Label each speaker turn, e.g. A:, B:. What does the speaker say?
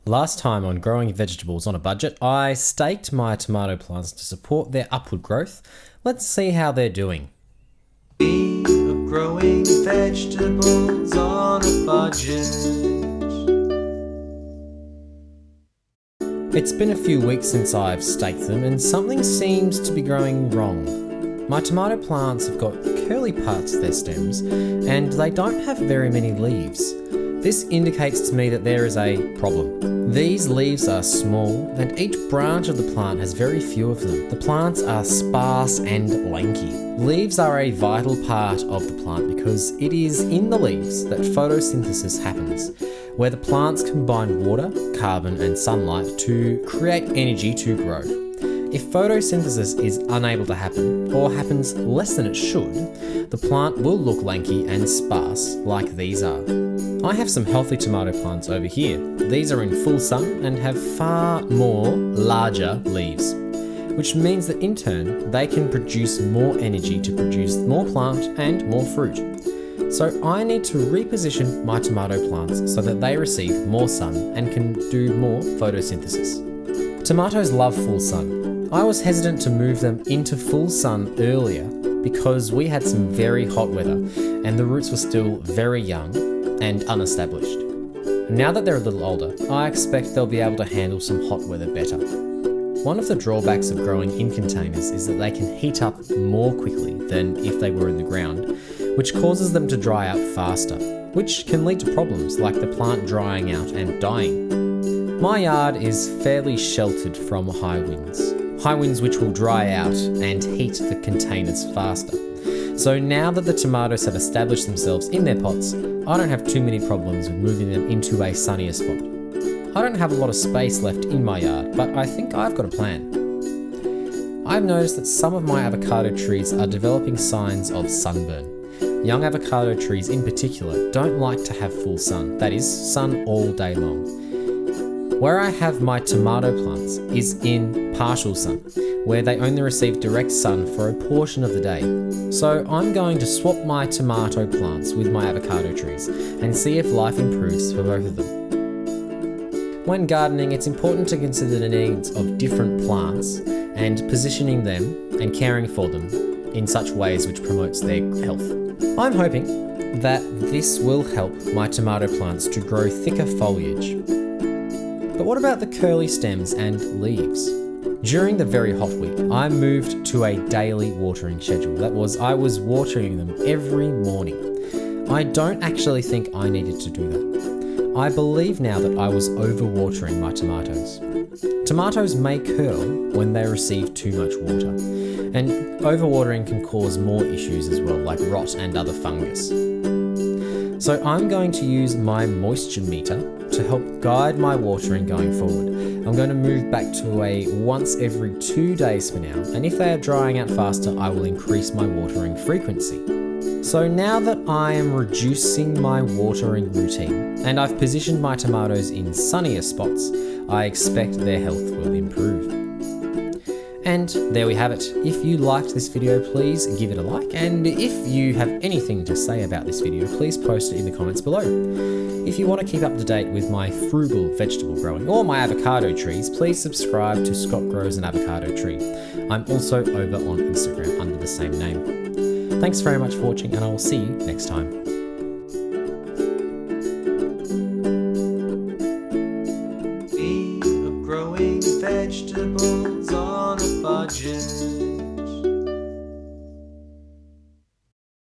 A: Last time on Growing Vegetables on a Budget, I staked my tomato plants to support their upward growth. Let's see how they're doing.
B: We are growing vegetables on a budget.
A: It's been a few weeks since I've staked them and something seems to be going wrong. My tomato plants have got curly parts to their stems and they don't have very many leaves. This indicates to me that there is a problem. These leaves are small and each branch of the plant has very few of them. The plants are sparse and lanky. Leaves are a vital part of the plant because it is in the leaves that photosynthesis happens, where the plants combine water, carbon and sunlight to create energy to grow. If photosynthesis is unable to happen, or happens less than it should, the plant will look lanky and sparse like these are. I have some healthy tomato plants over here. These are in full sun and have far more larger leaves, which means that in turn they can produce more energy to produce more plant and more fruit. So I need to reposition my tomato plants so that they receive more sun and can do more photosynthesis. Tomatoes love full sun. I was hesitant to move them into full sun earlier because we had some very hot weather and the roots were still very young and unestablished. Now that they're a little older, I expect they'll be able to handle some hot weather better. One of the drawbacks of growing in containers is that they can heat up more quickly than if they were in the ground, which causes them to dry out faster, which can lead to problems like the plant drying out and dying. My yard is fairly sheltered from high winds which will dry out and heat the containers faster. So now that the tomatoes have established themselves in their pots, I don't have too many problems with moving them into a sunnier spot. I don't have a lot of space left in my yard, but I think I've got a plan. I've noticed that some of my avocado trees are developing signs of sunburn. Young avocado trees in particular don't like to have full sun, that is, sun all day long. Where I have my tomato plants is in partial sun, where they only receive direct sun for a portion of the day. So I'm going to swap my tomato plants with my avocado trees and see if life improves for both of them. When gardening, it's important to consider the needs of different plants and positioning them and caring for them in such ways which promotes their health. I'm hoping that this will help my tomato plants to grow thicker foliage. But what about the curly stems and leaves? During the very hot week, I moved to a daily watering schedule. That was, I was watering them every morning. I don't actually think I needed to do that. I believe now that I was overwatering my tomatoes. Tomatoes may curl when they receive too much water, and overwatering can cause more issues as well, like rot and other fungus. So I'm going to use my moisture meter to help guide my watering going forward. I'm going to move back to a once every 2 days for now, and if they are drying out faster, I will increase my watering frequency. So now that I am reducing my watering routine, and I've positioned my tomatoes in sunnier spots, I expect their health will improve. And there we have it. If you liked this video, please give it a like, and if you have anything to say about this video, please post it in the comments below. If you want to keep up to date with my frugal vegetable growing or my avocado trees, please subscribe to Scott Grows an Avocado Tree. I'm also over on Instagram under the same name. Thanks very much for watching, and I will see you next time.
B: We are growing vegetables.